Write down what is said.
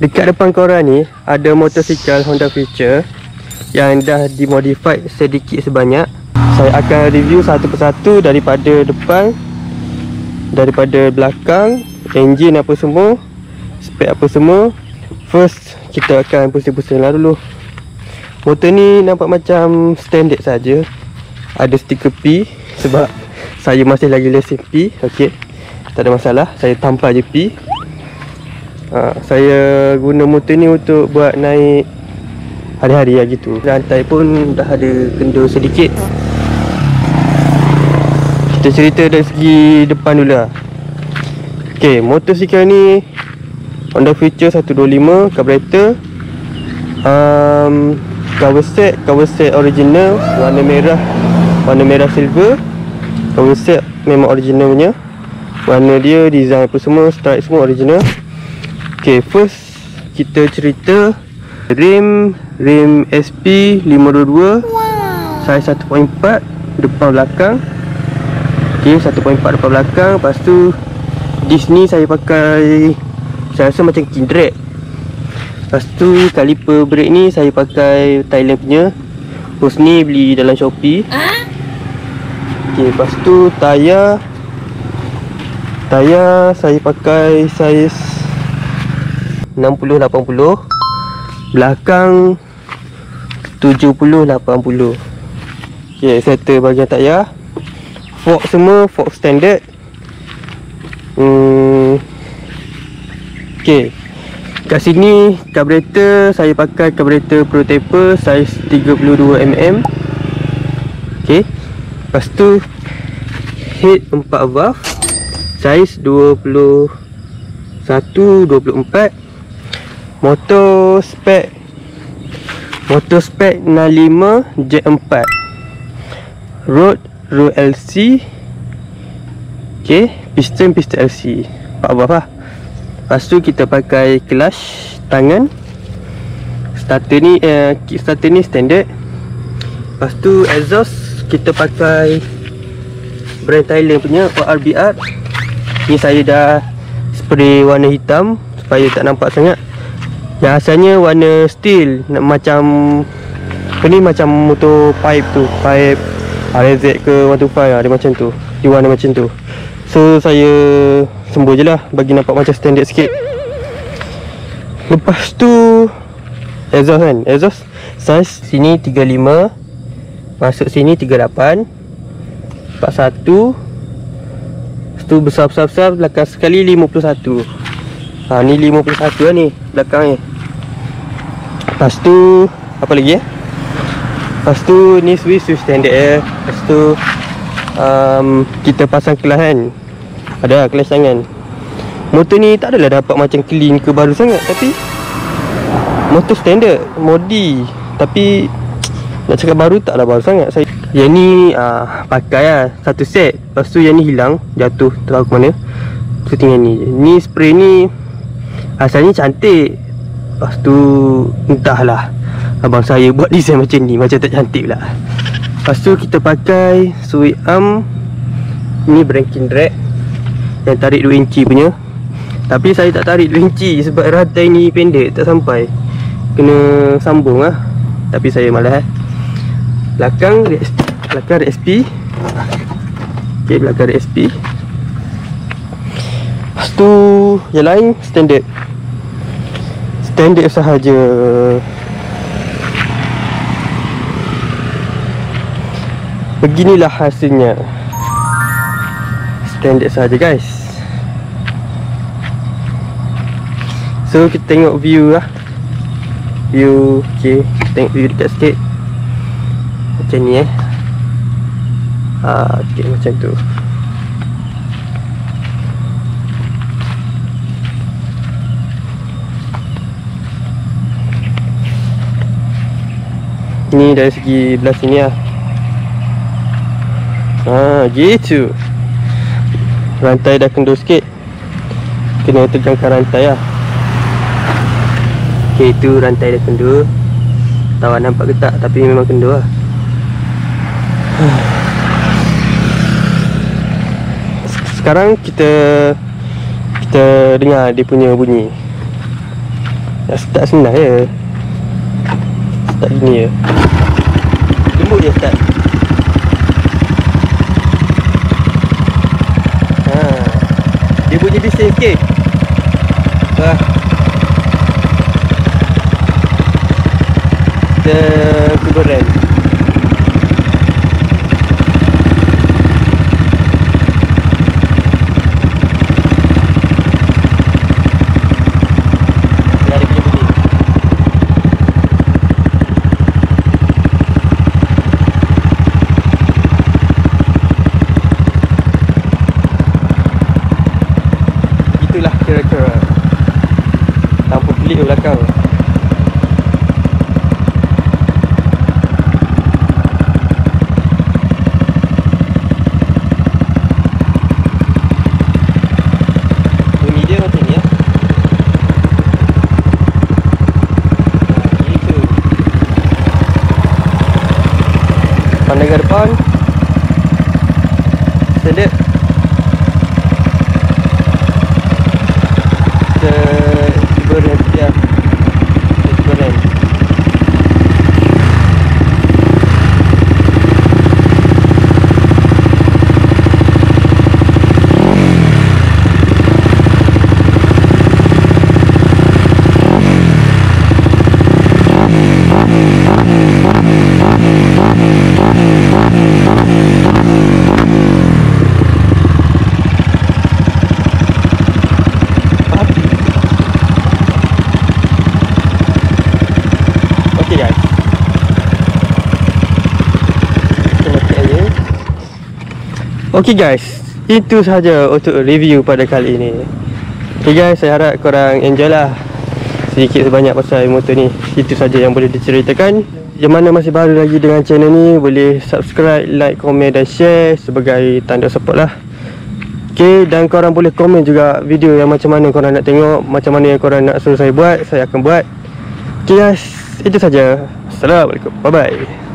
Dekat depan korang ni ada motosikal Honda Future yang dah dimodified sedikit sebanyak. Saya akan review satu persatu, daripada depan, daripada belakang, enjin apa semua, spek apa semua. First kita akan pusing-pusing lah dulu. Motor ni nampak macam standard saja. Ada stiker P sebab saya masih lagi lesen P. Okey, tak ada masalah, saya tampal je P. Saya guna motor ni untuk buat naik hari-hari lah gitu. Rantai pun dah ada kendor sedikit. Kita cerita dari segi depan dulu lah. Ok, motosikal ni Honda Future 125, carburetor, cover set original, warna merah silver. Cover set memang original punya. Warna dia, design apa semua, stripe semua original. Ok, first kita cerita rim SP 522, size 1.4 depan belakang. Ok, 1.4 depan belakang. Lepas tu disc ni saya pakai, saya rasa macam Kindred. Lepas tu kaliper brake ni saya pakai Thailand punya. Hose ni beli dalam Shopee. Ok, lepas tu tayar saya pakai saiz 60-80, belakang 70-80. Ok, settle bahagian tayar. Fork semua fork standard. Ok, kat sini carburetor saya pakai carburetor Pro Taper saiz 32mm. Ok, lepas tu head 4 valve saiz 21-24. Motor spek 65 J4, road LC. Ok, piston LC 4 valve lah. Lepas tu kita pakai clutch tangan. Starter ni kickstarter ni standard. Lepas tu exhaust kita pakai brand Thailand punya ORBR. Ni saya dah spray warna hitam supaya tak nampak sangat. Yang asalnya warna steel, macam apa ni, macam motor pipe tu, pipe RZ ke 125, ada macam tu, dia warna macam tu. So saya sembur je lah bagi nampak macam standard sikit. Lepas tu exhaust kan, exhaust size sini 35, masuk sini 38, 41. Lepas tu besar-besar belakang sekali 51. Ni 51 lah ni belakang ni. Lepas tu apa lagi ya? Lepas tu ni switch standard Lepas tu kita pasang kelas kan. Ada kelas tangan. Motor ni tak adalah dapat macam clean ke baru sangat, tapi motor standard, modi. Tapi nak cakap baru taklah baru sangat. Yang ni pakai lah satu set. Lepas tu yang ni hilang, jatuh tak tahu ke mana. Tu tinggal ni. Ni spray ni asalnya cantik. Lepas tu entahlah abang saya buat design macam ni, macam tak cantik pula. Lepas tu kita pakai switch arm. Ni brand Kindred yang tarik 2 inci punya. Tapi saya tak tarik 2 inci sebab rantai ni pendek, tak sampai, kena sambung lah. Tapi saya malas Belakang ada SP. Ok, belakang ada SP. Lepas tu yang lain standard sahaja. Beginilah hasilnya, standard sahaja guys. So kita tengok view lah. View, ok, tengok view dekat sikit. Macam ni ok, macam tu. Ni dari segi belah sini lah. Gitu. Rantai dah kendor sikit, kena tegangkan rantai lah. Ok, tu rantai dah kendor. Tahu nampak ke tak, tapi memang kendor lah. Sekarang kita dengar dia punya bunyi. Nak start senang je. Start gini je. Lembut je start. Dia bunyi bising sikit. Kita kubur rem. Itulah kira-kira lampu pelik belakang. Bunyi dia macam ni ya. Itu pandangan depan standard. Berhenti dia. Berhenti. Okay guys, itu sahaja untuk review pada kali ini. Okay guys, saya harap korang enjoy lah sedikit sebanyak pasal motor ni. Itu sahaja yang boleh diceritakan. Yang mana masih baru lagi dengan channel ni, boleh subscribe, like, komen dan share sebagai tanda support lah. Okay, dan korang boleh komen juga video yang macam mana korang nak tengok, macam mana yang korang nak suruh saya buat, saya akan buat. Okay guys, itu sahaja. Assalamualaikum, bye bye.